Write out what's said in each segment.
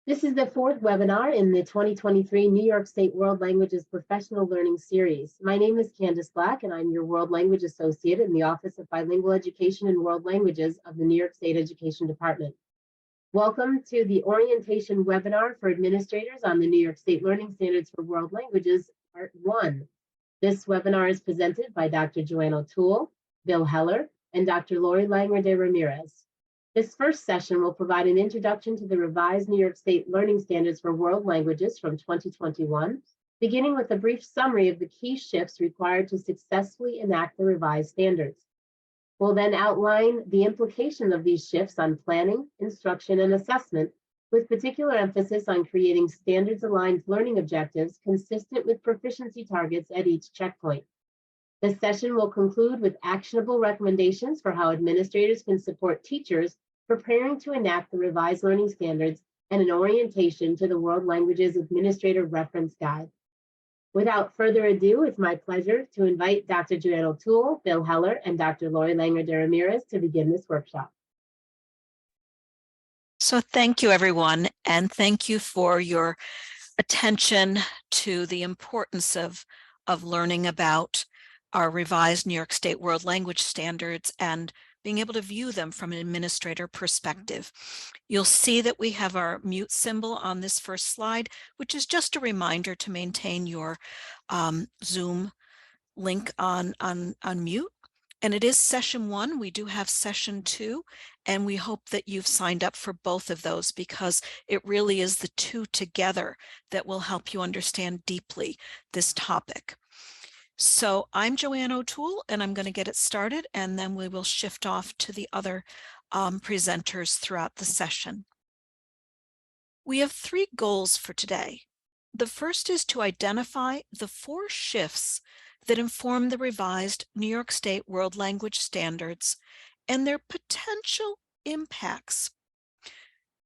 This is the fourth webinar in the 2023 New York State World Languages Professional Learning Series. My name is Candace Black, and I'm your World Language Associate in the Office of Bilingual Education and World Languages of the New York State Education Department. Welcome to the orientation webinar for administrators on the New York State Learning Standards for World Languages, Part 1. This webinar is presented by Dr. Joanne O'Toole, Bill Heller, and Dr. Lori Langer de Ramirez. This first session will provide an introduction to the revised New York State Learning Standards for World Languages from 2021, beginning with a brief summary of the key shifts required to successfully enact the revised standards. We'll then outline the implication of these shifts on planning, instruction, and assessment, with particular emphasis on creating standards-aligned learning objectives consistent with proficiency targets at each checkpoint. This session will conclude with actionable recommendations for how administrators can support teachers preparing to enact the revised learning standards and an orientation to the World Languages Administrator Reference Guide. Without further ado, it's my pleasure to invite Dr. Joanne O'Toole, Bill Heller, and Dr. Lori Langer de Ramirez to begin this workshop. So thank you, everyone, and thank you for your attention to the importance of learning about our revised New York State World Language Standards and being able to view them from an administrator perspective. You'll see that we have our mute symbol on this first slide, which is just a reminder to maintain your Zoom link on mute. And it is session 1. We do have session 2, and we hope that you've signed up for both of those because it really is the two together that will help you understand deeply this topic. So I'm Joanne O'Toole, and I'm going to get it started, and then we will shift off to the other presenters throughout the session. We have 3 goals for today. The first is to identify the 4 shifts that inform the revised New York State World Language Standards and their potential impacts.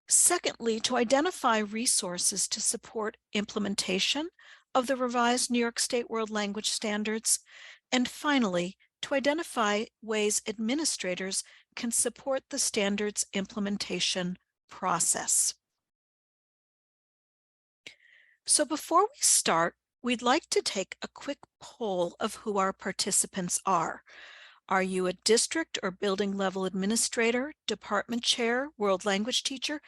Secondly, to identify resources to support implementation of the revised New York State World Language Standards. And finally, to identify ways administrators can support the standards implementation process. So before we start, we'd like to take a quick poll of who our participants are. Are you a district or building level administrator, department chair, world language teacher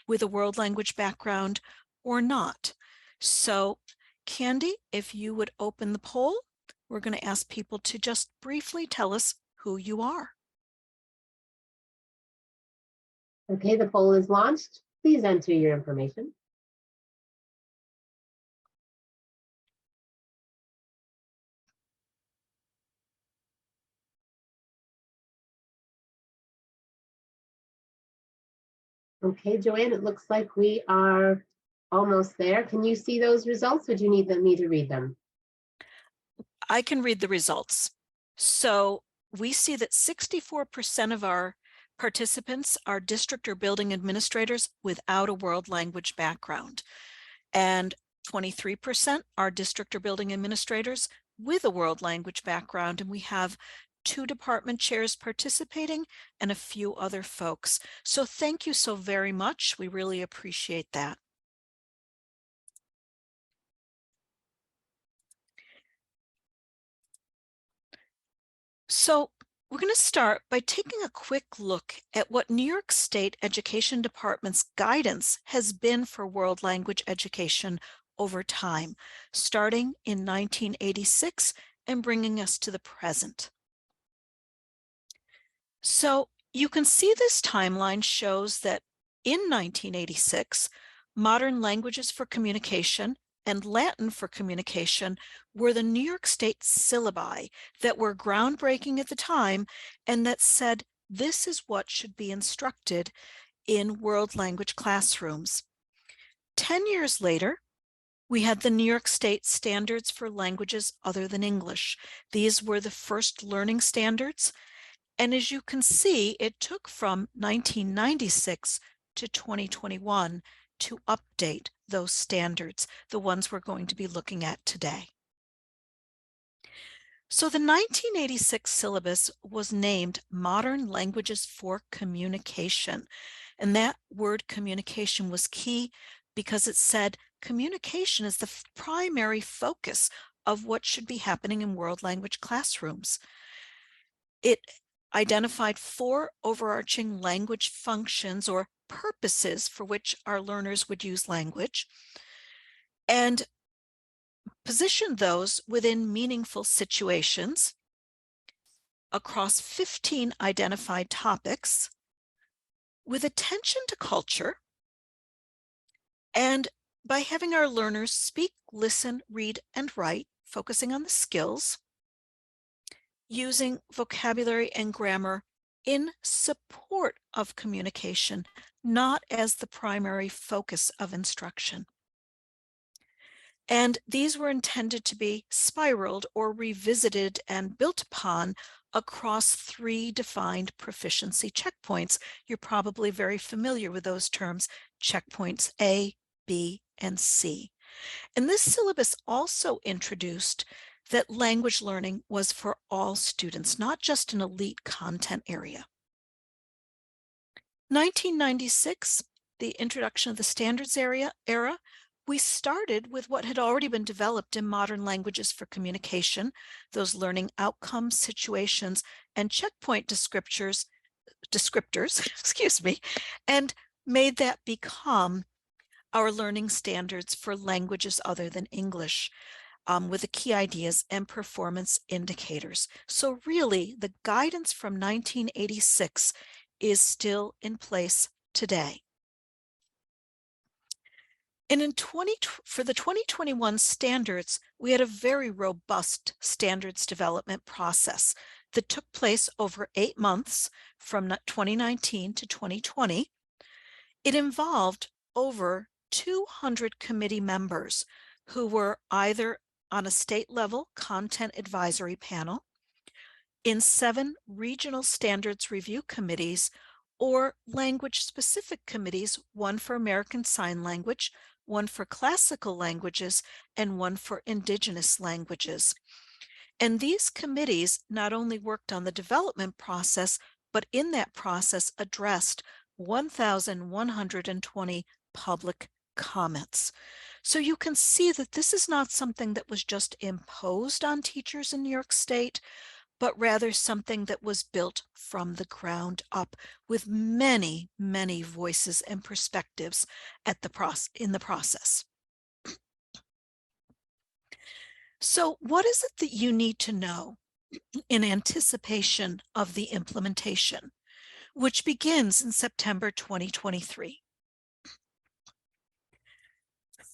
with a world language background or not? So Candy, if you would open the poll, we're going to ask people to just briefly tell us who you are. Okay, the poll is launched. Please enter your information. Okay, Joanne, it looks like we are almost there. Can you see those results, or do you need me to read them? I can read the results. So we see that 64% of our participants are district or building administrators without a world language background. And 23% are district or building administrators with a world language background. And we have 2 department chairs participating and a few other folks. So thank you so very much. We really appreciate that. So we're going to start by taking a quick look at what New York State Education Department's guidance has been for world language education over time, starting in 1986 and bringing us to the present. So you can see this timeline shows that in 1986, modern languages for communication and Latin for communication were the New York State syllabi that were groundbreaking at the time and that said this is what should be instructed in world language classrooms. 10 years later, we had the New York State Standards for Languages Other Than English. These were the first learning standards. And as you can see, it took from 1996 to 2021 to update those standards, the ones we're going to be looking at today. So the 1986 syllabus was named Modern Languages for Communication. And that word communication was key because it said communication is the primary focus of what should be happening in world language classrooms. It identified 4 overarching language functions or purposes for which our learners would use language, and positioned those within meaningful situations across 15 identified topics with attention to culture, and by having our learners speak, listen, read, and write, focusing on the skills, using vocabulary and grammar in support of communication, not as the primary focus of instruction. And these were intended to be spiraled or revisited and built upon across 3 defined proficiency checkpoints. You're probably very familiar with those terms, checkpoints A, B, and C. And this syllabus also introduced that language learning was for all students, not just an elite content area. 1996, the introduction of the standards era, we started with what had already been developed in modern languages for communication, those learning outcomes, situations, and checkpoint descriptors, excuse me, and made that become our learning standards for languages other than English, with the key ideas and performance indicators. So really, the guidance from 1986 is still in place today. And for the 2021 standards, we had a very robust standards development process that took place over 8 months from 2019 to 2020. It involved over 200 committee members who were either on a state level content advisory panel, in 7 regional standards review committees, or language specific committees, one for American Sign Language, one for classical languages, and one for indigenous languages. And these committees not only worked on the development process, but in that process addressed 1,120 public comments. So you can see that this is not something that was just imposed on teachers in New York State, but rather something that was built from the ground up with many, many voices and perspectives in the process. So what is it that you need to know in anticipation of the implementation, which begins in September 2023?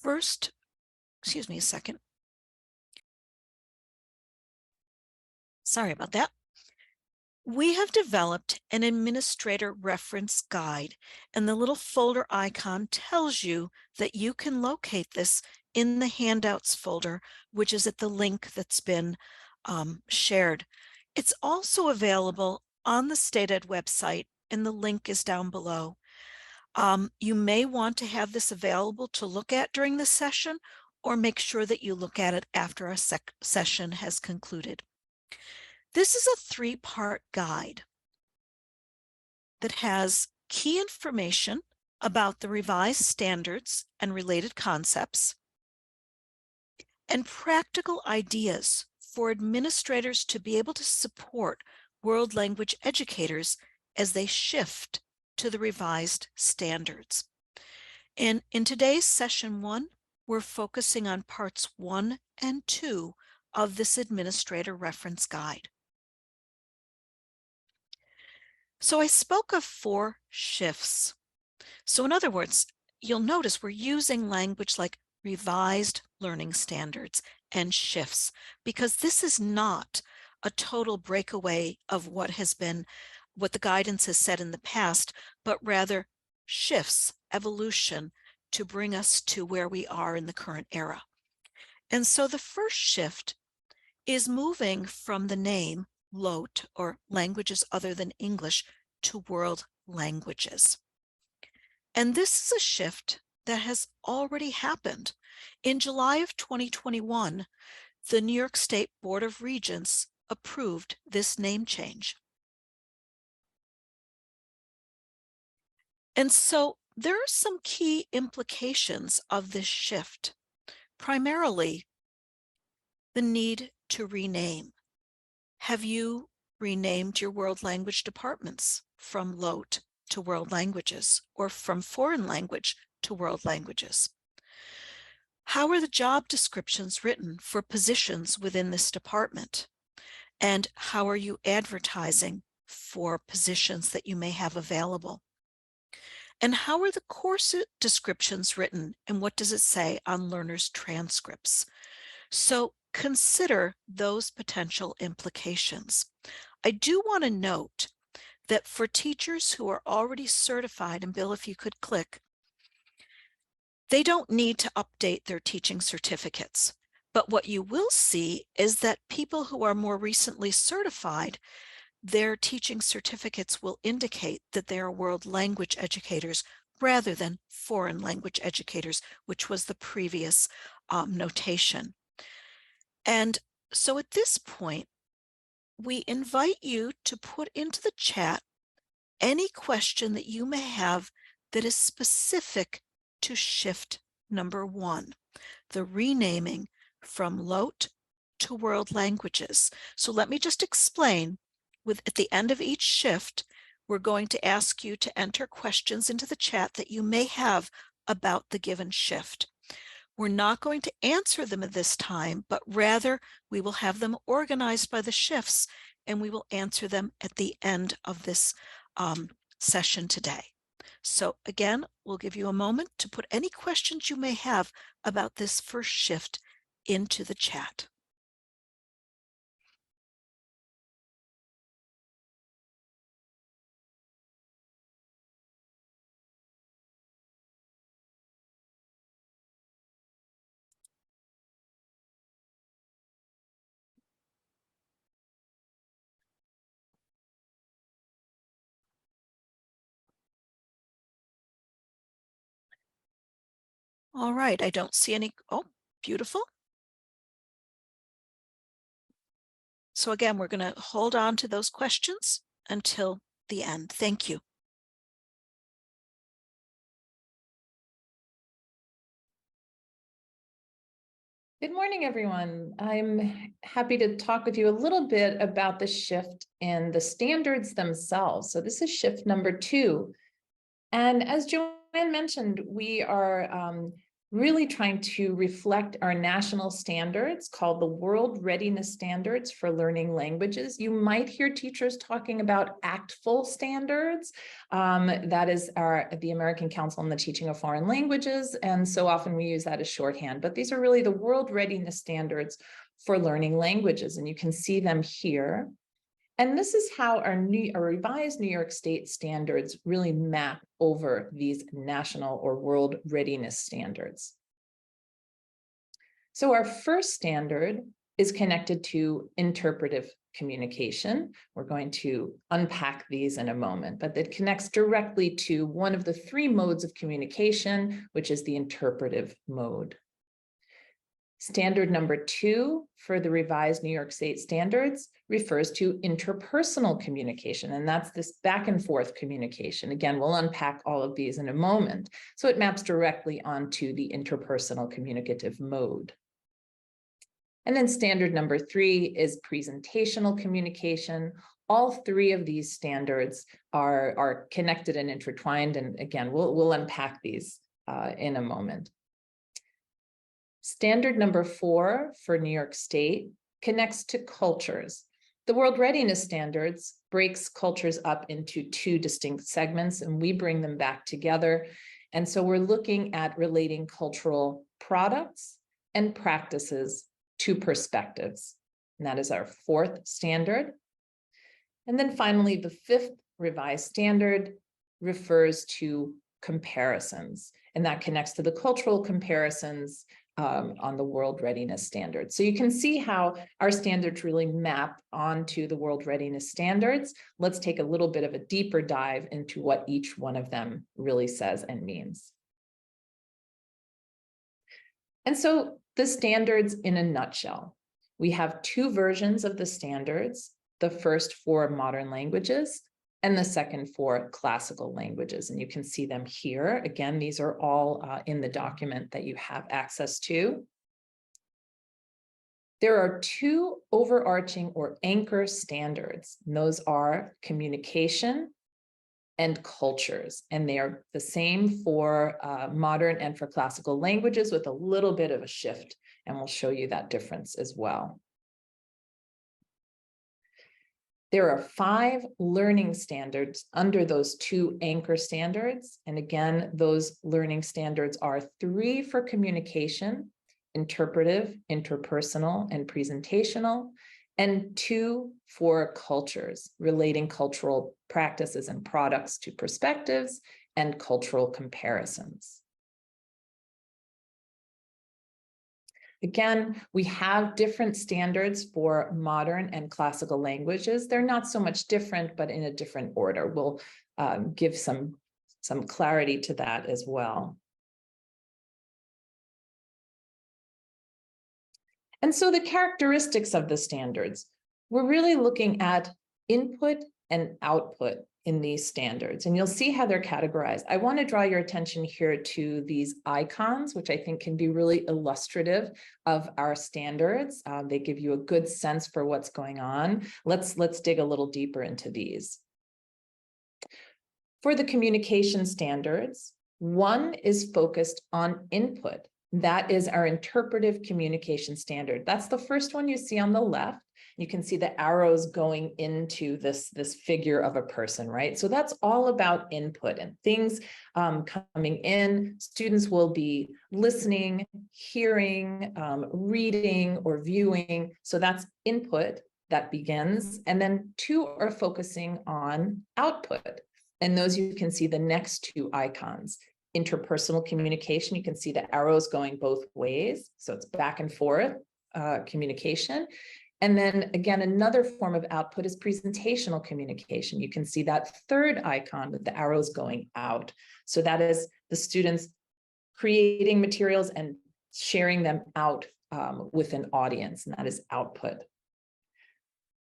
First, excuse me a second. Sorry about that. We have developed an administrator reference guide, and the little folder icon tells you that you can locate this in the handouts folder, which is at the link that's been shared. It's also available on the State Ed website, and the link is down below. You may want to have this available to look at during the session, or make sure that you look at it after a session has concluded. This is a 3-part guide that has key information about the revised standards and related concepts, and practical ideas for administrators to be able to support world language educators as they shift to the revised standards. And in today's session 1, we're focusing on parts 1 and 2 of this administrator reference guide. So I spoke of 4 shifts. So in other words, you'll notice we're using language like revised learning standards and shifts, because this is not a total breakaway of what the guidance has said in the past, but rather shifts, evolution, to bring us to where we are in the current era. And so the first shift is moving from the name LOT, or languages other than English, to world languages. And this is a shift that has already happened. In July of 2021, the New York State Board of Regents approved this name change. And so there are some key implications of this shift, primarily the need to rename. Have you renamed your world language departments from LOTE to world languages, or from foreign language to world languages? How are the job descriptions written for positions within this department? And how are you advertising for positions that you may have available? And how are the course descriptions written, and what does it say on learners' transcripts? So consider those potential implications. I do want to note that for teachers who are already certified, and Bill, if you could click, they don't need to update their teaching certificates. But what you will see is that people who are more recently certified, their teaching certificates will indicate that they are world language educators rather than foreign language educators, which was the previous notation. And so at this point, we invite you to put into the chat any question that you may have that is specific to shift number 1, the renaming from LOTE to world languages. So let me just explain. At the end of each shift, we're going to ask you to enter questions into the chat that you may have about the given shift. We're not going to answer them at this time, but rather we will have them organized by the shifts, and we will answer them at the end of this session today. So again, we'll give you a moment to put any questions you may have about this first shift into the chat. All right, I don't see any. Oh, beautiful. So again, we're going to hold on to those questions until the end. Thank you. Good morning, everyone. I'm happy to talk with you a little bit about the shift in the standards themselves. So this is shift number 2. And as Joanne mentioned, we are really trying to reflect our national standards called the World Readiness Standards for Learning Languages. You might hear teachers talking about ACTful standards. That is the American Council on the Teaching of Foreign Languages. And so often we use that as shorthand, but these are really the World Readiness Standards for Learning Languages. And you can see them here. And this is how our revised New York State standards really map over these national or world readiness standards. So our first standard is connected to interpretive communication. We're going to unpack these in a moment, but it connects directly to one of the 3 modes of communication, which is the interpretive mode. Standard number 2 for the revised New York State standards refers to interpersonal communication, and that's this back and forth communication. Again, we'll unpack all of these in a moment. So it maps directly onto the interpersonal communicative mode. And then standard number 3 is presentational communication. All 3 of these standards are connected and intertwined. And again, we'll unpack these in a moment. Standard number 4 for New York State connects to cultures. The World Readiness Standards breaks cultures up into 2 distinct segments, and we bring them back together. And so we're looking at relating cultural products and practices to perspectives. And that is our 4th standard. And then finally, the 5th revised standard refers to comparisons, and that connects to the cultural comparisons on the World Readiness Standards. So you can see how our standards really map onto the World Readiness Standards. Let's take a little bit of a deeper dive into what each one of them really says and means. And so the standards in a nutshell. We have 2 versions of the standards. The first for modern languages, and the second for classical languages. And you can see them here. Again, these are all in the document that you have access to. There are two overarching or anchor standards, and those are communication and cultures. And they are the same for modern and for classical languages with a little bit of a shift. And we'll show you that difference as well. There are 5 learning standards under those 2 anchor standards. And again, those learning standards are 3 for communication, interpretive, interpersonal, and presentational, and 2 for cultures, relating cultural practices and products to perspectives and cultural comparisons. Again, we have different standards for modern and classical languages. They're not so much different, but in a different order. We'll give some clarity to that as well. And so the characteristics of the standards, we're really looking at input and output in these standards, and you'll see how they're categorized. I want to draw your attention here to these icons, which I think can be really illustrative of our standards. They give you a good sense for what's going on. Let's dig a little deeper into these. For the communication standards, one is focused on input. That is our interpretive communication standard. That's the first one you see on the left. You can see the arrows going into this figure of a person, right? So that's all about input and things coming in. Students will be listening, hearing, reading, or viewing. So that's input that begins. And then 2 are focusing on output. And those you can see the next 2 icons. Interpersonal communication, you can see the arrows going both ways. So it's back and forth communication. And then again, another form of output is presentational communication. You can see that 3rd icon with the arrows going out. So that is the students creating materials and sharing them out with an audience, and that is output.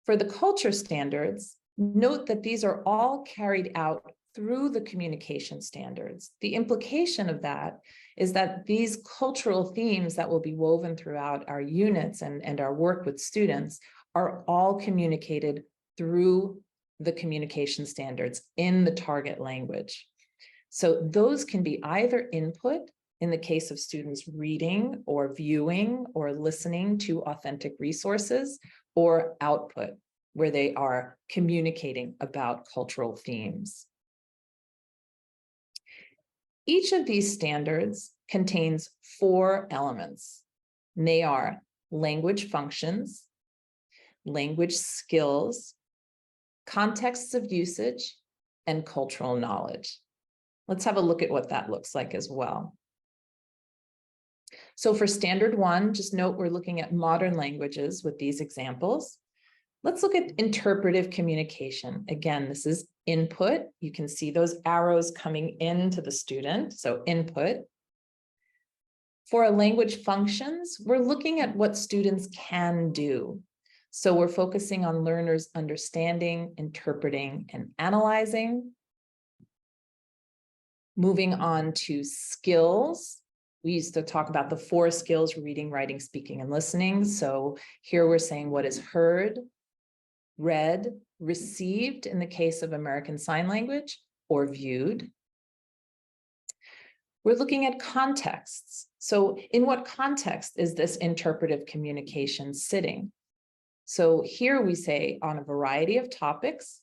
For the culture standards, note that these are all carried out through the communication standards. The implication of that is that these cultural themes that will be woven throughout our units and our work with students are all communicated through the communication standards in the target language. So those can be either input in the case of students reading or viewing or listening to authentic resources, or output where they are communicating about cultural themes. Each of these standards contains 4 elements. And they are language functions, language skills, contexts of usage, and cultural knowledge. Let's have a look at what that looks like as well. So for standard 1, just note we're looking at modern languages with these examples. Let's look at interpretive communication. Again, this is input. You can see those arrows coming into the student, so input. For our language functions, we're looking at what students can do. So we're focusing on learners understanding, interpreting, and analyzing. Moving on to skills. We used to talk about the 4 skills: reading, writing, speaking, and listening. So here we're saying what is heard, read, received in the case of American Sign Language, or viewed. We're looking at contexts. So in what context is this interpretive communication sitting? So here we say on a variety of topics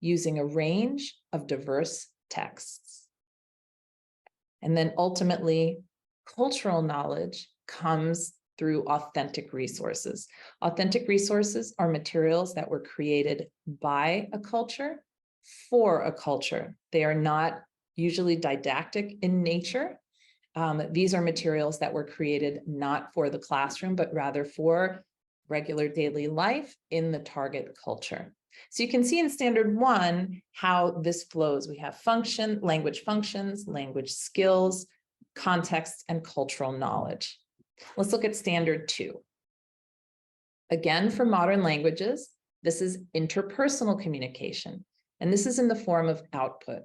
using a range of diverse texts. And then ultimately, cultural knowledge comes through authentic resources. Authentic resources are materials that were created by a culture for a culture. They are not usually didactic in nature. These are materials that were created not for the classroom, but rather for regular daily life in the target culture. So you can see in standard 1 how this flows. We have language functions, language skills, context, and cultural knowledge. Let's look at standard 2. Again, for modern languages, this is interpersonal communication. And this is in the form of output.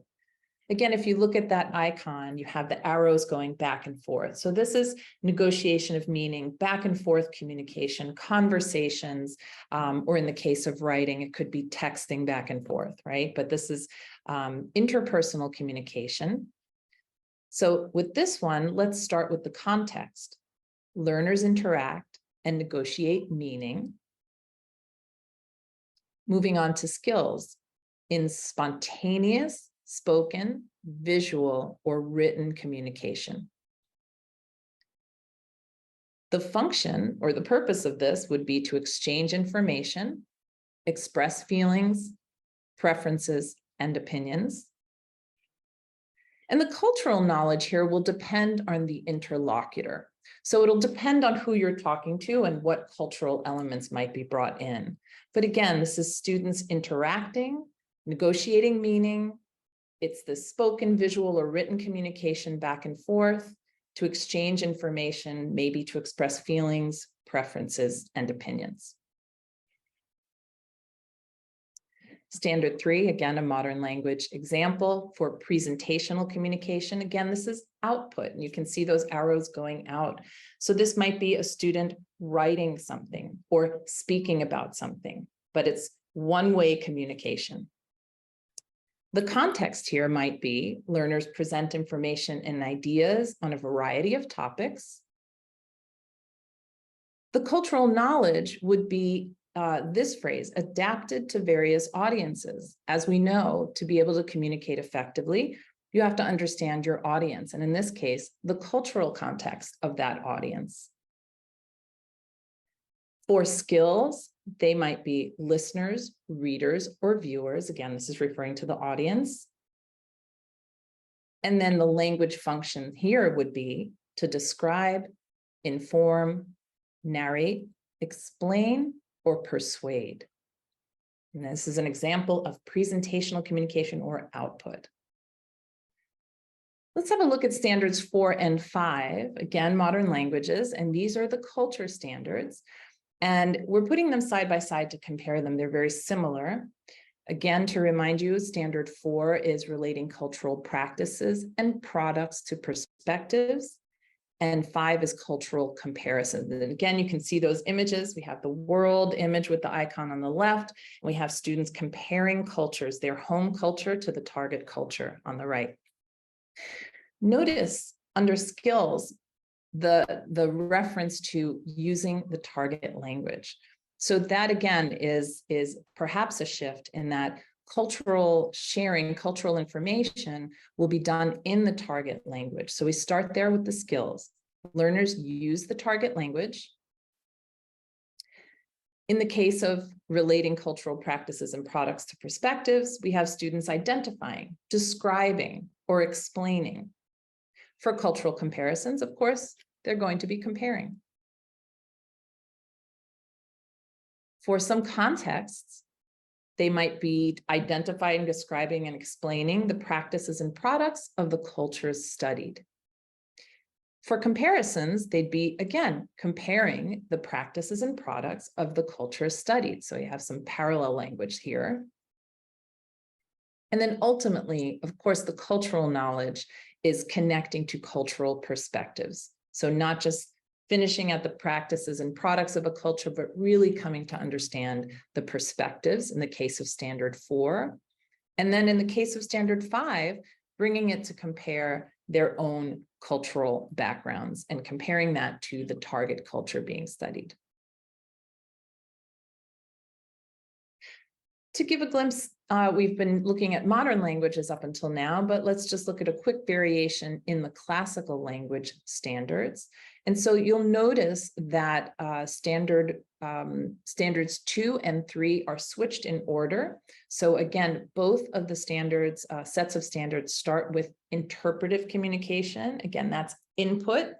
Again, if you look at that icon, you have the arrows going back and forth. So this is negotiation of meaning, back and forth communication, conversations, or in the case of writing, it could be texting back and forth, right? But this is interpersonal communication. So with this one, let's start with the context. Learners interact and negotiate meaning. Moving on to skills in spontaneous, spoken, visual, or written communication. The function or the purpose of this would be to exchange information, express feelings, preferences, and opinions. And the cultural knowledge here will depend on the interlocutor. So it'll depend on who you're talking to and what cultural elements might be brought in. But again, this is students interacting, negotiating meaning. It's the spoken, visual, or written communication back and forth to exchange information, maybe to express feelings, preferences, and opinions. Standard 3, again, a modern language example for presentational communication. Again, this is output, and you can see those arrows going out. So this might be a student writing something or speaking about something, but it's one-way communication. The context here might be learners present information and ideas on a variety of topics. The cultural knowledge would be this phrase, adapted to various audiences. As we know, to be able to communicate effectively, you have to understand your audience, and in this case, the cultural context of that audience. For skills, they might be listeners, readers, or viewers. Again, this is referring to the audience. And then the language function here would be to describe, inform, narrate, explain, or persuade. And this is an example of presentational communication or output. Let's have a look at standards 4 and 5, again, modern languages, and these are the culture standards. And we're putting them side by side to compare them. They're very similar. Again, to remind you, standard 4 is relating cultural practices and products to perspectives. And 5 is cultural comparisons. And again, you can see those images. We have the world image with the icon on the left. And we have students comparing cultures, their home culture to the target culture on the right. Notice under skills, the reference to using the target language. So that again is perhaps a shift in that cultural sharing, cultural information will be done in the target language. So we start there with the skills. Learners use the target language. In the case of relating cultural practices and products to perspectives, we have students identifying, describing, or explaining. For cultural comparisons, of course, they're going to be comparing. For some contexts, they might be identifying, describing, and explaining the practices and products of the cultures studied. For comparisons, they'd be, again, comparing the practices and products of the cultures studied. So you have some parallel language here. And then ultimately, of course, the cultural knowledge is connecting to cultural perspectives. So not just finishing at the practices and products of a culture, but really coming to understand the perspectives in the case of standard 4. And then in the case of standard 5, bringing it to compare their own cultural backgrounds and comparing that to the target culture being studied. To give a glimpse, we've been looking at modern languages up until now, but let's just look at a quick variation in the classical language standards. And so you'll notice that standards 2 and 3 are switched in order. So again, both of the standards, sets of standards start with interpretive communication. Again, that's input.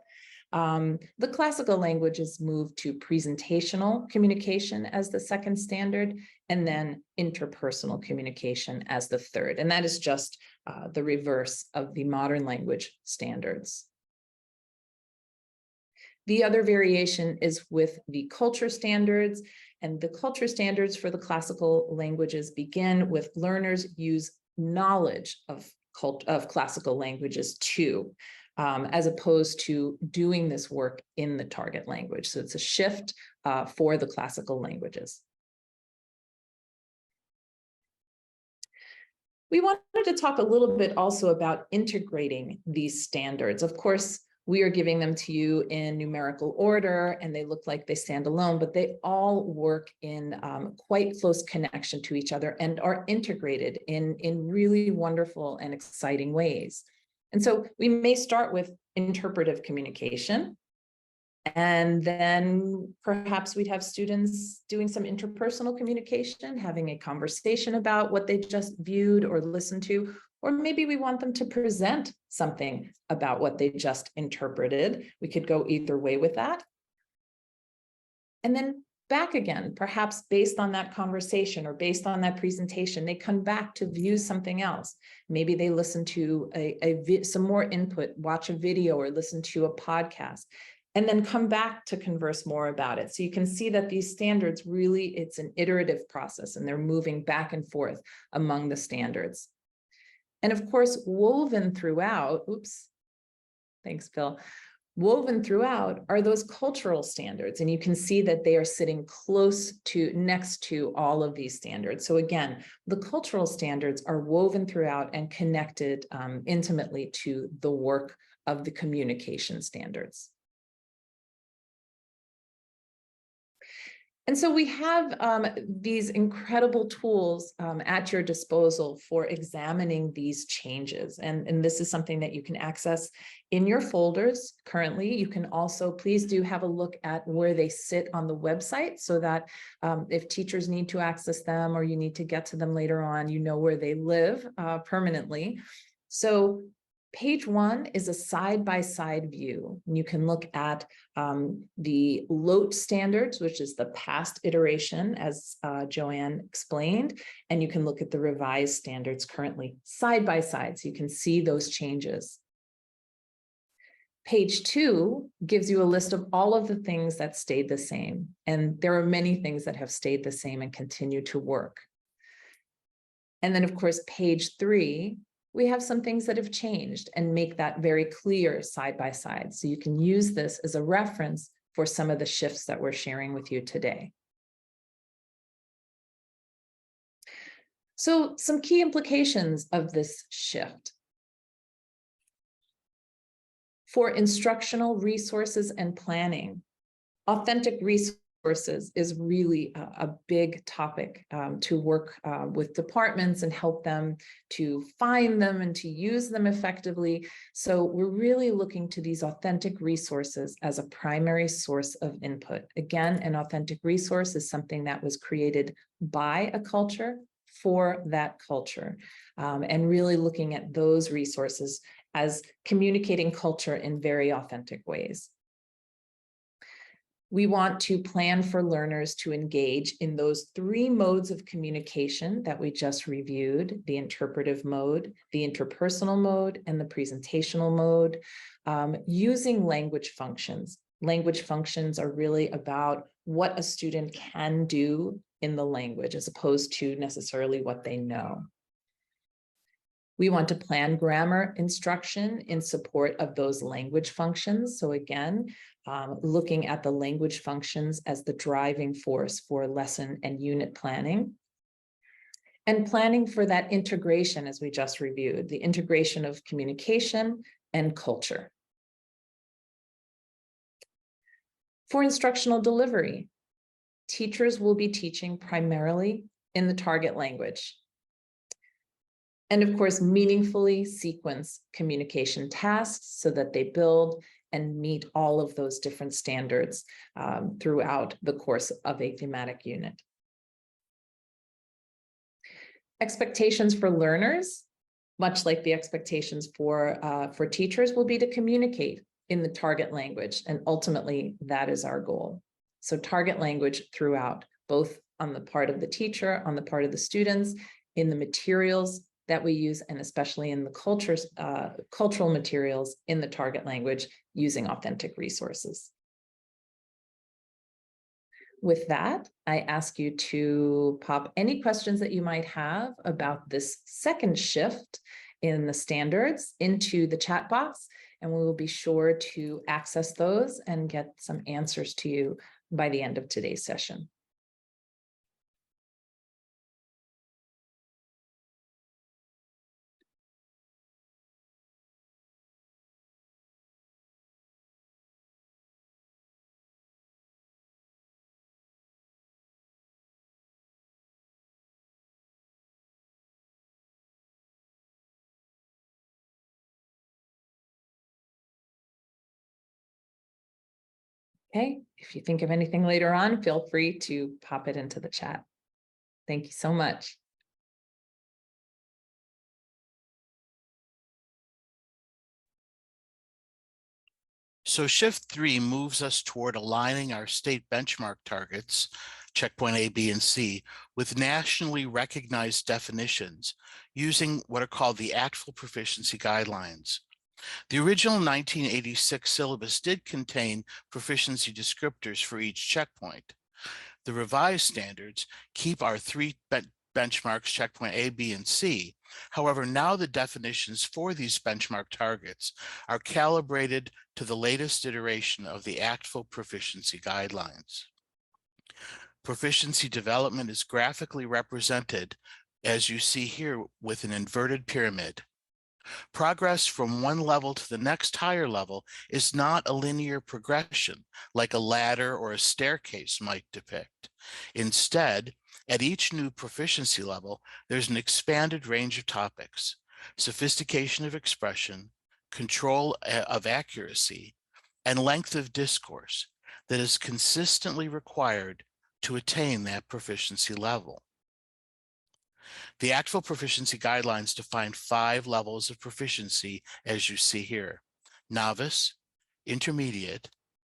The classical languages move to presentational communication as the second standard, and then interpersonal communication as the third. And that is just the reverse of the modern language standards. The other variation is with the culture standards, and the culture standards for the classical languages begin with learners use knowledge of classical languages too, as opposed to doing this work in the target language. So it's a shift for the classical languages. We wanted to talk a little bit also about integrating these standards. Of course, we are giving them to you in numerical order, and they look like they stand alone, but they all work in quite close connection to each other and are integrated in really wonderful and exciting ways. And so we may start with interpretive communication, and then perhaps we'd have students doing some interpersonal communication, having a conversation about what they just viewed or listened to, or maybe we want them to present something about what they just interpreted. We could go either way with that. And then back again, perhaps based on that conversation or based on that presentation, they come back to view something else. Maybe they listen to some more input, watch a video or listen to a podcast, and then come back to converse more about it. So you can see that these standards really, it's an iterative process, and they're moving back and forth among the standards. And of course, woven throughout, thanks, Phil. Woven throughout are those cultural standards, and you can see that they are sitting next to all of these standards. So again, the cultural standards are woven throughout and connected intimately to the work of the communication standards. And so we have these incredible tools at your disposal for examining these changes. And this is something that you can access in your folders currently. You can also, please do have a look at where they sit on the website, so that if teachers need to access them or you need to get to them later on, you know where they live permanently. So page 1 is a side-by-side view. And you can look at the LOTE standards, which is the past iteration, as Joanne explained, and you can look at the revised standards currently side by side, so you can see those changes. Page 2 gives you a list of all of the things that stayed the same, and there are many things that have stayed the same and continue to work. And then, of course, page 3, we have some things that have changed and make that very clear side by side. So you can use this as a reference for some of the shifts that we're sharing with you today. So some key implications of this shift. For instructional resources and planning, authentic resources is really a big topic to work with departments and help them to find them and to use them effectively. So we're really looking to these authentic resources as a primary source of input. Again, an authentic resource is something that was created by a culture for that culture, and really looking at those resources as communicating culture in very authentic ways. We want to plan for learners to engage in those 3 modes of communication that we just reviewed: the interpretive mode, the interpersonal mode, and the presentational mode, using language functions. Language functions are really about what a student can do in the language, as opposed to necessarily what they know. We want to plan grammar instruction in support of those language functions. So again, looking at the language functions as the driving force for lesson and unit planning. And planning for that integration, as we just reviewed, the integration of communication and culture. For instructional delivery, teachers will be teaching primarily in the target language. And of course, meaningfully sequence communication tasks so that they build and meet all of those different standards throughout the course of a thematic unit. Expectations for learners, much like the expectations for teachers, will be to communicate in the target language. And ultimately, that is our goal. So target language throughout, both on the part of the teacher, on the part of the students, in the materials that we use, and especially in the cultural materials in the target language, using authentic resources. With that, I ask you to pop any questions that you might have about this second shift in the standards into the chat box, and we will be sure to access those and get some answers to you by the end of today's session. Okay, if you think of anything later on, feel free to pop it into the chat. Thank you so much. So shift 3 moves us toward aligning our state benchmark targets, checkpoint A, B, and C, with nationally recognized definitions using what are called the Actual Proficiency Guidelines. The original 1986 syllabus did contain proficiency descriptors for each checkpoint. The revised standards keep our three benchmarks, checkpoint A, B, and C. However, now the definitions for these benchmark targets are calibrated to the latest iteration of the Actual Proficiency Guidelines. Proficiency development is graphically represented, as you see here, with an inverted pyramid. Progress from one level to the next higher level is not a linear progression like a ladder or a staircase might depict. Instead, at each new proficiency level, there's an expanded range of topics: sophistication of expression, control of accuracy, and length of discourse that is consistently required to attain that proficiency level. The Actual Proficiency Guidelines define 5 levels of proficiency, as you see here: novice, intermediate,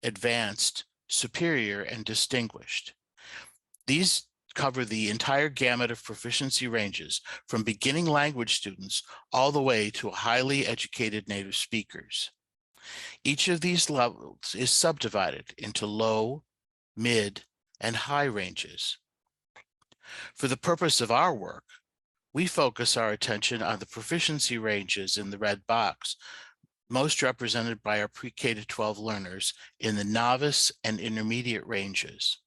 advanced, superior, and distinguished. These cover the entire gamut of proficiency ranges, from beginning language students all the way to highly educated native speakers. Each of these levels is subdivided into low, mid, and high ranges. For the purpose of our work, we focus our attention on the proficiency ranges in the red box, most represented by our pre-K to 12 learners in the novice and intermediate ranges.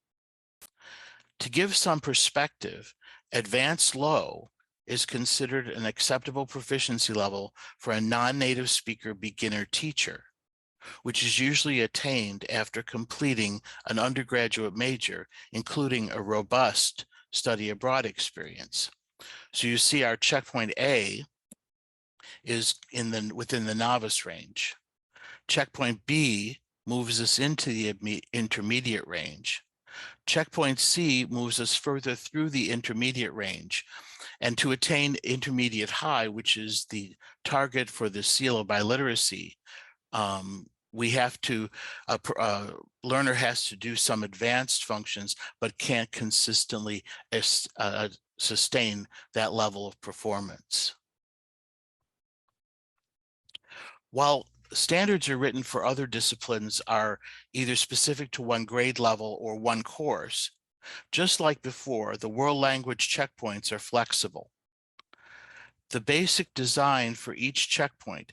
To give some perspective, advanced low is considered an acceptable proficiency level for a non-native speaker beginner teacher, which is usually attained after completing an undergraduate major, including a robust study abroad experience. So you see our checkpoint A is within the novice range. Checkpoint B moves us into the intermediate range. Checkpoint C moves us further through the intermediate range. And to attain intermediate high, which is the target for the seal of biliteracy, we have to, learner has to do some advanced functions, but can't consistently sustain that level of performance. While standards are written for other disciplines are either specific to one grade level or one course, just like before, the world language checkpoints are flexible. The basic design for each checkpoint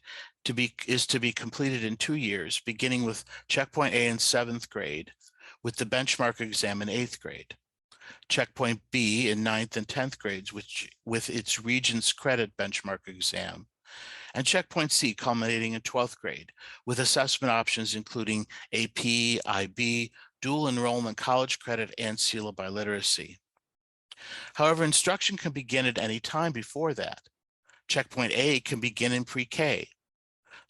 is to be completed in 2 years, beginning with checkpoint A in 7th grade, with the benchmark exam in 8th grade. Checkpoint B in 9th and 10th grades, with its Regents credit benchmark exam. And checkpoint C culminating in 12th grade, with assessment options including AP, IB, dual enrollment college credit, and seal of biliteracy. However, instruction can begin at any time before that. Checkpoint A can begin in pre-K.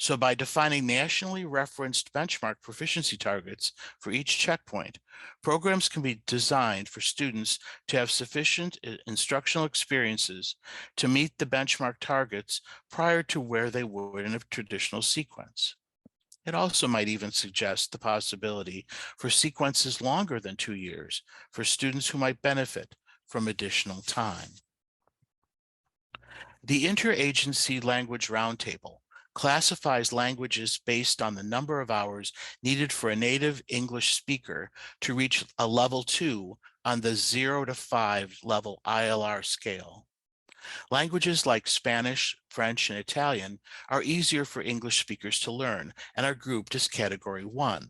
So by defining nationally referenced benchmark proficiency targets for each checkpoint, programs can be designed for students to have sufficient instructional experiences to meet the benchmark targets prior to where they would in a traditional sequence. It also might even suggest the possibility for sequences longer than 2 years for students who might benefit from additional time. The Interagency Language Roundtable classifies languages based on the number of hours needed for a native English speaker to reach a level 2 on the 0 to 5 level ILR scale. Languages like Spanish, French, and Italian are easier for English speakers to learn and are grouped as Category 1.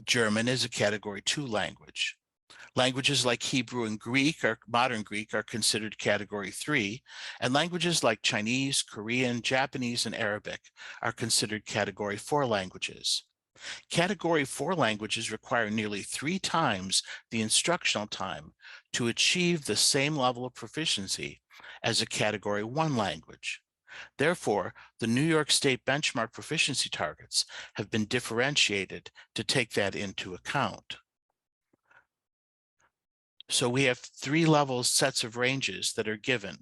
German is a Category 2 language. Languages like Hebrew and Greek, or modern Greek, are considered Category 3, and languages like Chinese, Korean, Japanese, and Arabic are considered Category 4 languages. Category 4 languages require nearly 3 times the instructional time to achieve the same level of proficiency as a Category 1 language. Therefore, the New York State benchmark proficiency targets have been differentiated to take that into account. So we have 3 levels, sets of ranges that are given,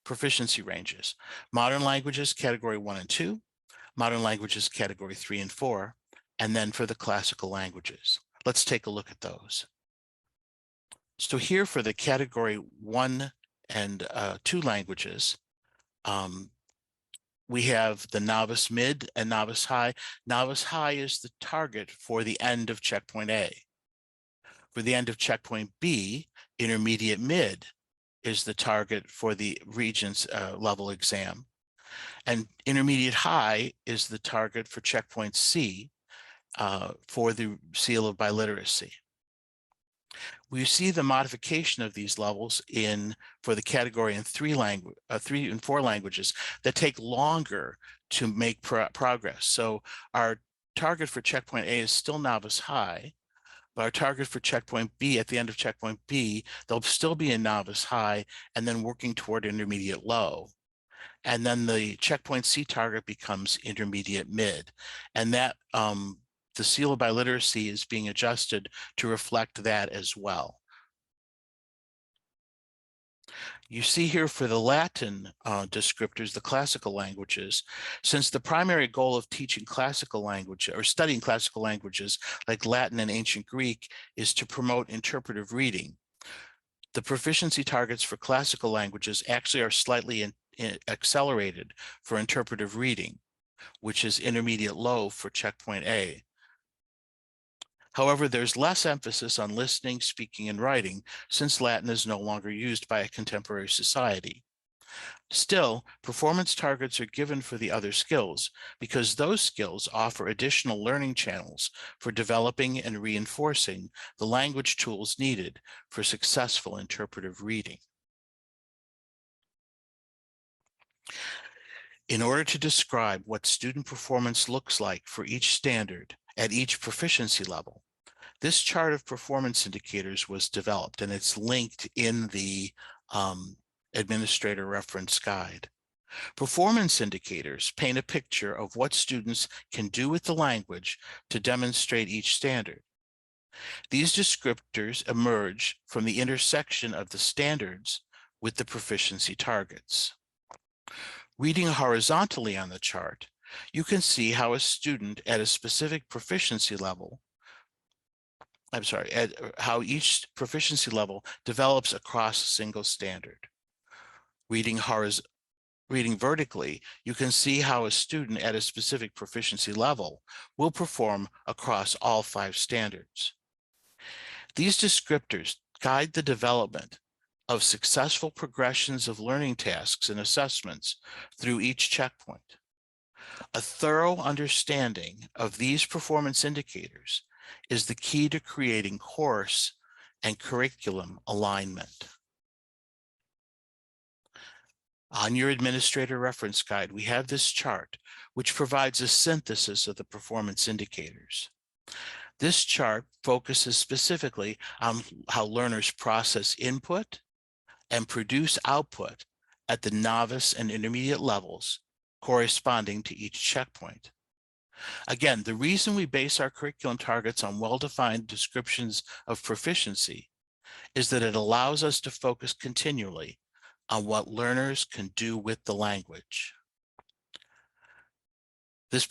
proficiency ranges. Modern languages, Category 1 and 2, modern languages, Category 3 and 4, and then for the classical languages. Let's take a look at those. So here for the Category 1 and 2 languages, we have the novice mid and novice high. Novice high is the target for the end of checkpoint A. For the end of checkpoint B, intermediate mid is the target for the Regents level exam. And intermediate high is the target for checkpoint C for the seal of biliteracy. We see the modification of these levels for the category in 3 and 4 languages that take longer to make progress. So our target for checkpoint A is still novice high, but our target for checkpoint B, at the end of checkpoint B, they'll still be in novice high and then working toward intermediate low. And then the checkpoint C target becomes intermediate mid. And that the seal of biliteracy is being adjusted to reflect that as well. You see here for the Latin descriptors, the classical languages, since the primary goal of teaching classical language or studying classical languages like Latin and ancient Greek is to promote interpretive reading. The proficiency targets for classical languages actually are slightly accelerated for interpretive reading, which is intermediate low for checkpoint A. However, there's less emphasis on listening, speaking, and writing since Latin is no longer used by a contemporary society. Still, performance targets are given for the other skills because those skills offer additional learning channels for developing and reinforcing the language tools needed for successful interpretive reading. In order to describe what student performance looks like for each standard at each proficiency level, this chart of performance indicators was developed, and it's linked in the administrator reference guide. Performance indicators paint a picture of what students can do with the language to demonstrate each standard. These descriptors emerge from the intersection of the standards with the proficiency targets. Reading horizontally on the chart, you can see how a student at a specific proficiency level, how each proficiency level develops across a single standard. Reading vertically, you can see how a student at a specific proficiency level will perform across all 5 standards. These descriptors guide the development of successful progressions of learning tasks and assessments through each checkpoint. A thorough understanding of these performance indicators is the key to creating course and curriculum alignment. On your administrator reference guide, we have this chart, which provides a synthesis of the performance indicators. This chart focuses specifically on how learners process input and produce output at the novice and intermediate levels corresponding to each checkpoint. Again, the reason we base our curriculum targets on well-defined descriptions of proficiency is that it allows us to focus continually on what learners can do with the language. This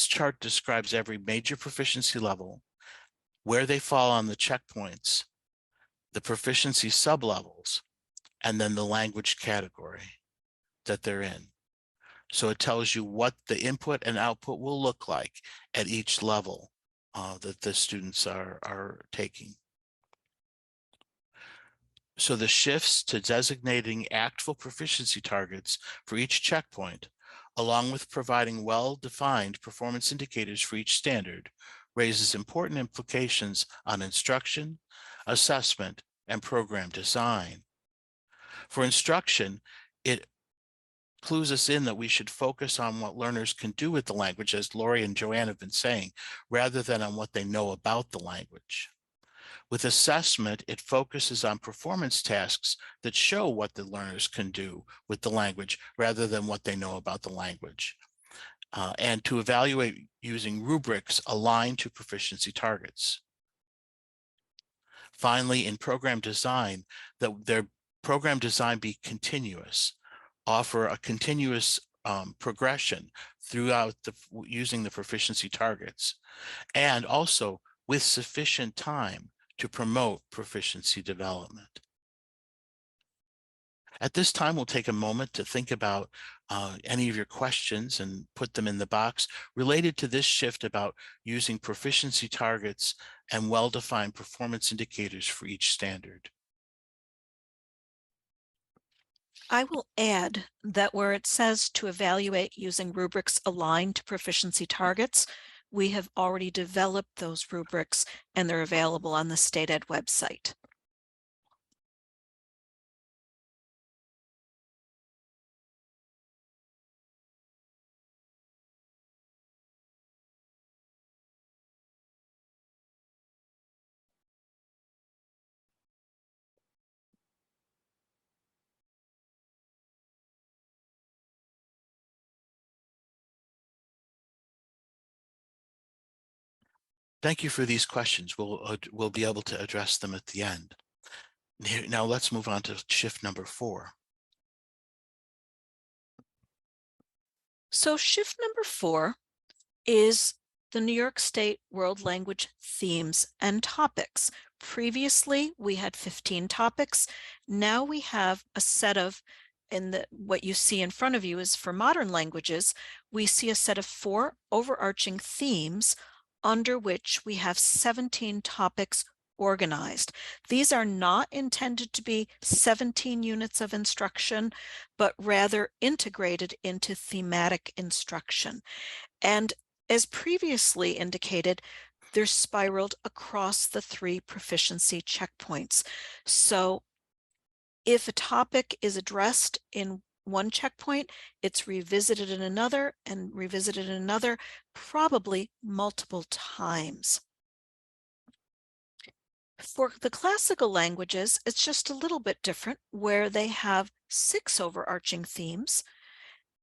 chart describes every major proficiency level, where they fall on the checkpoints, the proficiency sublevels, and then the language category that they're in. So it tells you what the input and output will look like at each level that the students are taking. So the shifts to designating actful proficiency targets for each checkpoint, along with providing well-defined performance indicators for each standard, raises important implications on instruction, assessment, and program design. For instruction, it clues us in that we should focus on what learners can do with the language, as Lori and Joanne have been saying, rather than on what they know about the language. With assessment, it focuses on performance tasks that show what the learners can do with the language rather than what they know about the language. And to evaluate using rubrics aligned to proficiency targets. Finally, in program design, that their program design be continuous, offer a continuous progression throughout using the proficiency targets, and also with sufficient time to promote proficiency development. At this time, we'll take a moment to think about any of your questions and put them in the box related to this shift about using proficiency targets and well-defined performance indicators for each standard. I will add that where it says to evaluate using rubrics aligned to proficiency targets, we have already developed those rubrics and they're available on the State Ed website. Thank you for these questions. We'll be able to address them at the end. Now let's move on to shift number 4. So shift number 4 is the New York State World Language themes and topics. Previously, we had 15 topics. Now we have a set of, what you see in front of you is for modern languages, we see a set of 4 overarching themes under which we have 17 topics organized. These are not intended to be 17 units of instruction, but rather integrated into thematic instruction. And as previously indicated, they're spiraled across the 3 proficiency checkpoints. So if a topic is addressed in one checkpoint, it's revisited in another and revisited in another, probably multiple times. For the classical languages, it's just a little bit different, where they have 6 overarching themes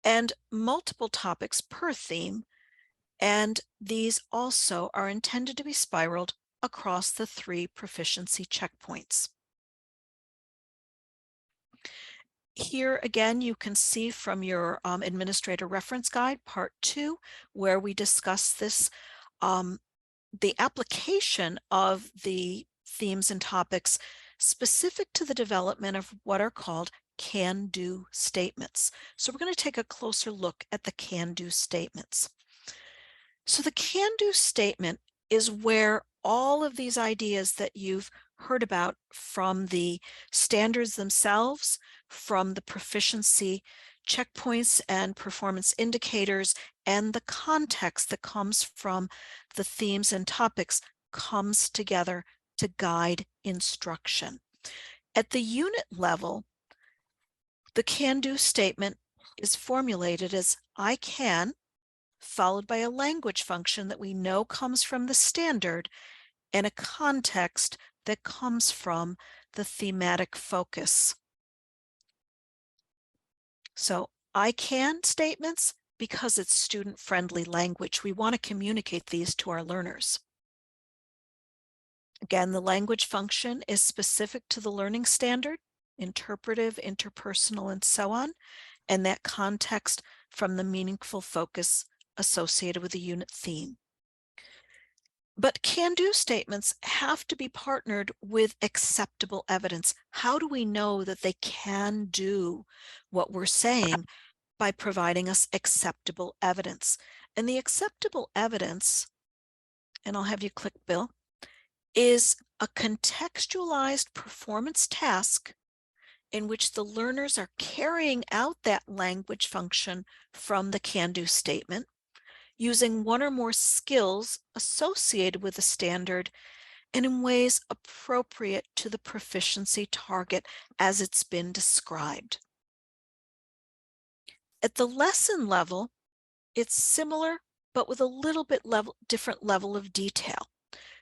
and multiple topics per theme. And these also are intended to be spiraled across the 3 proficiency checkpoints. Here again, you can see from your administrator reference guide, part 2, where we discuss this, the application of the themes and topics specific to the development of what are called can-do statements. So we're going to take a closer look at the can-do statements. So the can-do statement is where all of these ideas that you've heard about from the standards themselves, from the proficiency checkpoints and performance indicators, and the context that comes from the themes and topics comes together to guide instruction. At the unit level, the can-do statement is formulated as I can, followed by a language function that we know comes from the standard, and a context that comes from the thematic focus. So I can statements, because it's student-friendly language. We want to communicate these to our learners. Again, the language function is specific to the learning standard, interpretive, interpersonal, and so on, and that context from the meaningful focus associated with the unit theme. But can-do statements have to be partnered with acceptable evidence. How do we know that they can do what we're saying by providing us acceptable evidence. And the acceptable evidence, and I'll have you click, Bill, is a contextualized performance task in which the learners are carrying out that language function from the can-do statement, using one or more skills associated with the standard and in ways appropriate to the proficiency target as it's been described. At the lesson level, it's similar, but with a little bit different level of detail.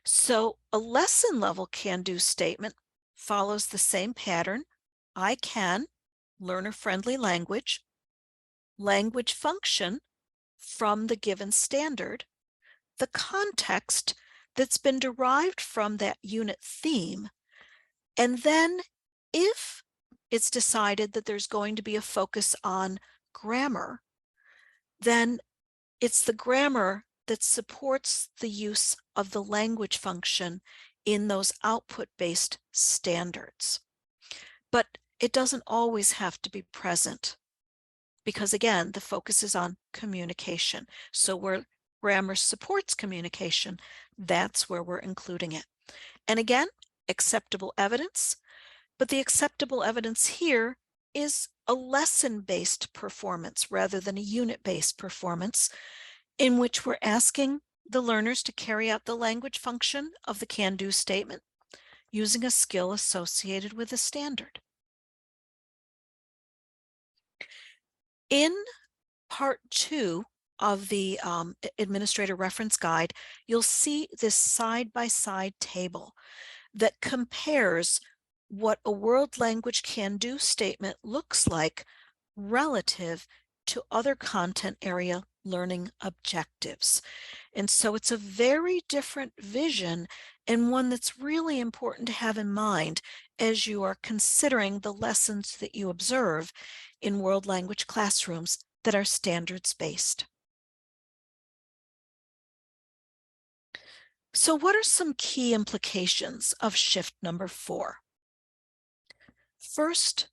So a lesson level can-do statement follows the same pattern. I can, learner-friendly language, language function from the given standard, the context that's been derived from that unit theme, and then if it's decided that there's going to be a focus on grammar, then it's the grammar that supports the use of the language function in those output-based standards. But it doesn't always have to be present because, again, the focus is on communication. So where grammar supports communication, that's where we're including it. And again, acceptable evidence, but the acceptable evidence here is a lesson-based performance rather than a unit-based performance, in which we're asking the learners to carry out the language function of the can-do statement using a skill associated with the standard. In part 2 of the Administrator Reference Guide, you'll see this side-by-side table that compares what a world language can-do statement looks like relative to other content area learning objectives. And so it's a very different vision and one that's really important to have in mind as you are considering the lessons that you observe in world language classrooms that are standards-based. So what are some key implications of shift number 4? First,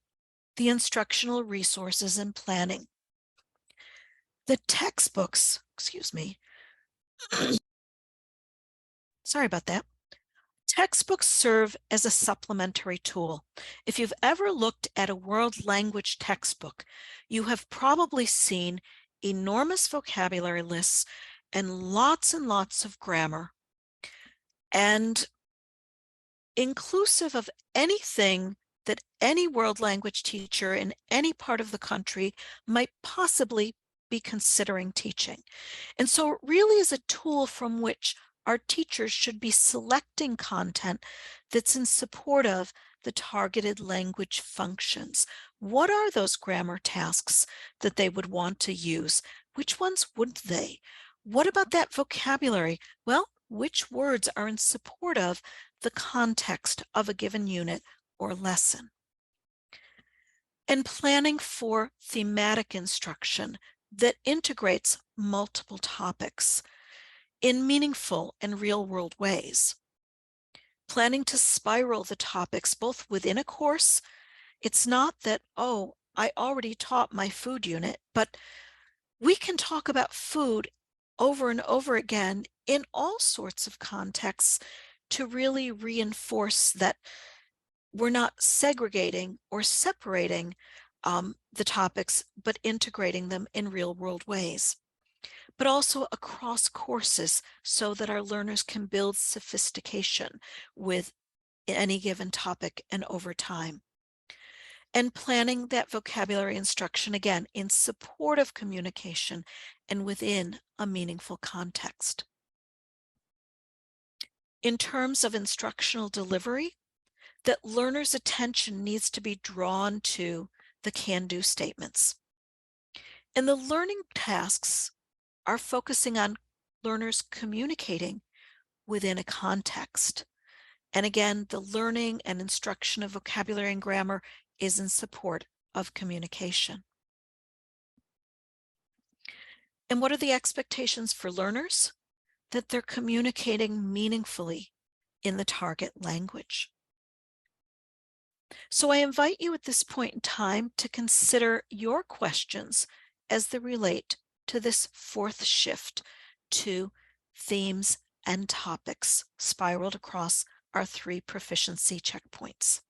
the instructional resources and planning. The textbooks, excuse me, sorry about that. Textbooks serve as a supplementary tool. If you've ever looked at a world language textbook, you have probably seen enormous vocabulary lists and lots of grammar, and inclusive of anything that any world language teacher in any part of the country might possibly be considering teaching. And so it really is a tool from which our teachers should be selecting content that's in support of the targeted language functions. What are those grammar tasks that they would want to use? Which ones wouldn't they? What about that vocabulary? Well, which words are in support of the context of a given unit or lesson? And planning for thematic instruction that integrates multiple topics in meaningful and real-world ways. Planning to spiral the topics both within a course. It's not that, oh, I already taught my food unit, but we can talk about food over and over again in all sorts of contexts to really reinforce that we're not segregating or separating the topics, but integrating them in real-world ways, but also across courses so that our learners can build sophistication with any given topic and over time. And planning that vocabulary instruction, again, in support of communication and within a meaningful context. In terms of instructional delivery, that learners' attention needs to be drawn to the can-do statements. And the learning tasks are focusing on learners communicating within a context. And again, the learning and instruction of vocabulary and grammar is in support of communication. And what are the expectations for learners? That they're communicating meaningfully in the target language. So I invite you at this point in time to consider your questions as they relate to this fourth shift to themes and topics spiraled across our 3 proficiency checkpoints.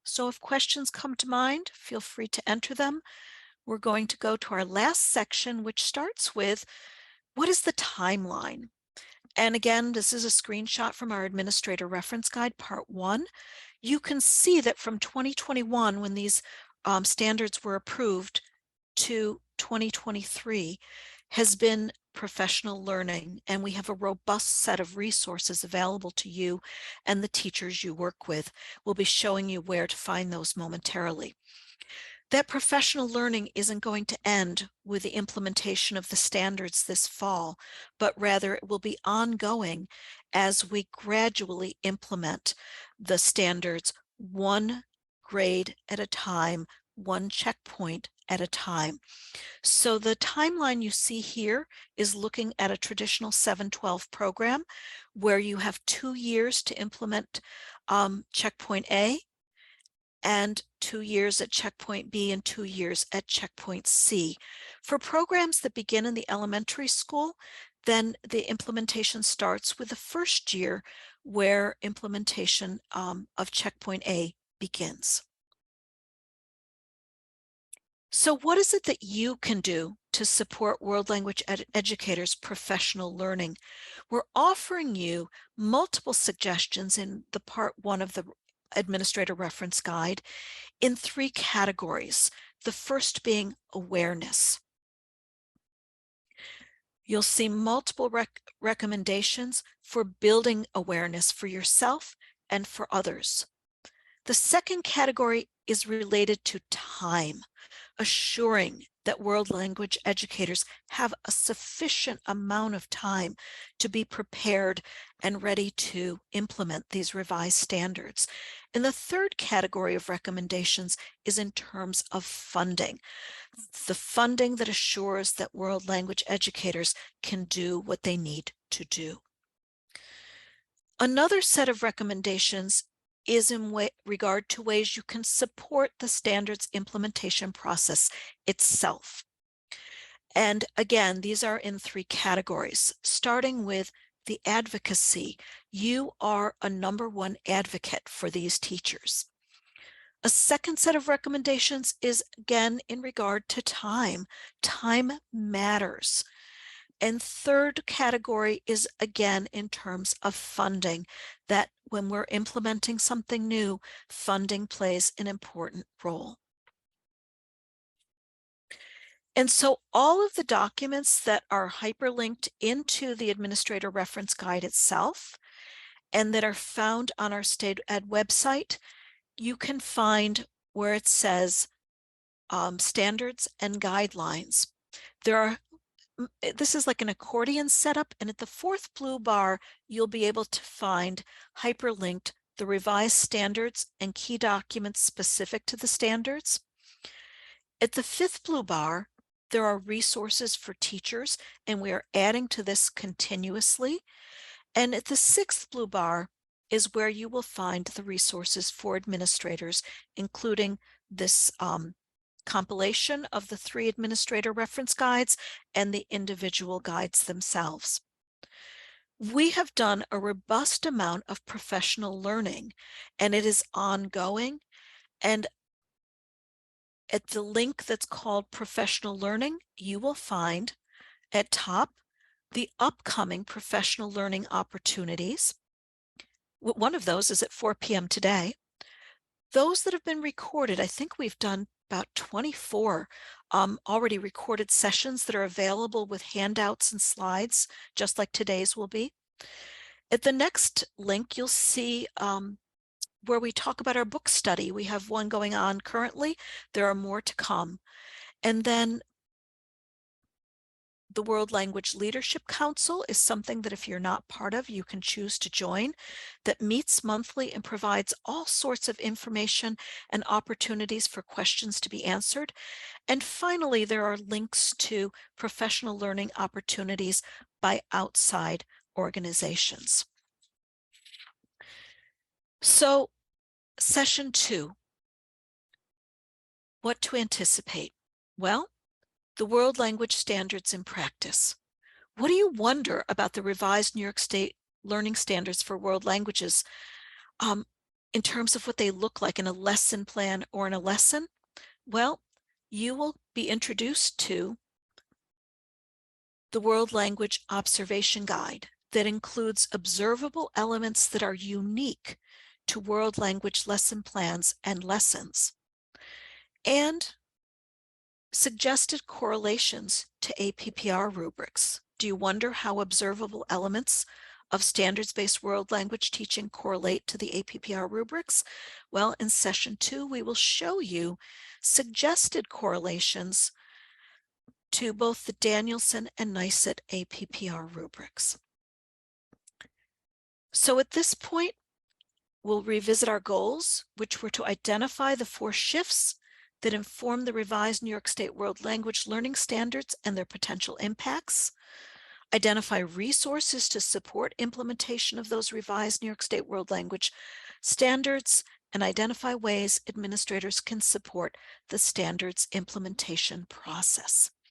So if questions come to mind, feel free to enter them. We're going to go to our last section, which starts with, what is the timeline? And again, this is a screenshot from our Administrator Reference Guide, Part 1. You can see that from 2021, when these standards were approved, to 2023 has been professional learning, and we have a robust set of resources available to you and the teachers you work with. We'll be showing you where to find those momentarily. That professional learning isn't going to end with the implementation of the standards this fall, but rather it will be ongoing as we gradually implement the standards one grade at a time, one checkpoint at a time. So the timeline you see here is looking at a traditional 712 program where you have 2 years to implement checkpoint A, and 2 years at checkpoint B and 2 years at checkpoint C. For programs that begin in the elementary school, then the implementation starts with the first year where implementation of checkpoint A begins. So what is it that you can do to support world language educators' professional learning? We're offering you multiple suggestions in the Part 1 of the Administrator Reference Guide in 3 categories. The first being awareness. You'll see multiple recommendations for building awareness for yourself and for others. The second category is related to time, assuring that world language educators have a sufficient amount of time to be prepared and ready to implement these revised standards. And the third category of recommendations is in terms of funding. The funding that assures that world language educators can do what they need to do. Another set of recommendations is in regard to ways you can support the standards implementation process itself. And again, these are in 3 categories, starting with the advocacy. You are a #1 advocate for these teachers. A second set of recommendations is again in regard to time. Time matters. And third category is again in terms of funding, that when we're implementing something new, funding plays an important role. And so all of the documents that are hyperlinked into the Administrator Reference Guide itself and that are found on our State Ed website, you can find where it says standards and guidelines. This is like an accordion setup, and at the 4th blue bar, you'll be able to find hyperlinked the revised standards and key documents specific to the standards. At the 5th blue bar, there are resources for teachers, and we are adding to this continuously. And at the 6th blue bar is where you will find the resources for administrators, including this compilation of the 3 administrator reference guides and the individual guides themselves. We have done a robust amount of professional learning, and it is ongoing. And at the link that's called Professional Learning, you will find at top the upcoming professional learning opportunities. One of those is at 4 p.m. today. Those that have been recorded, I think we've done about 24 already recorded sessions that are available with handouts and slides, just like today's will be. At the next link, you'll see where we talk about our book study. We have one going on currently. There are more to come. And then The World Language Leadership Council is something that if you're not part of, you can choose to join, that meets monthly and provides all sorts of information and opportunities for questions to be answered. And finally, there are links to professional learning opportunities by outside organizations. So, session 2, what to anticipate? Well, the World Language Standards in practice. What do you wonder about the revised New York State Learning Standards for World Languages in terms of what they look like in a lesson plan or in a lesson? Well, you will be introduced to the World Language Observation Guide that includes observable elements that are unique to world language lesson plans and lessons, and suggested correlations to APPR rubrics. Do you wonder how observable elements of standards-based world language teaching correlate to the APPR rubrics? Well, in session 2, we will show you suggested correlations to both the Danielson and NYS APPR rubrics. So at this point, we'll revisit our goals, which were to identify the 4 shifts that inform the revised New York State World Language Learning Standards and their potential impacts, identify resources to support implementation of those revised New York State World Language Standards, and identify ways administrators can support the standards implementation process.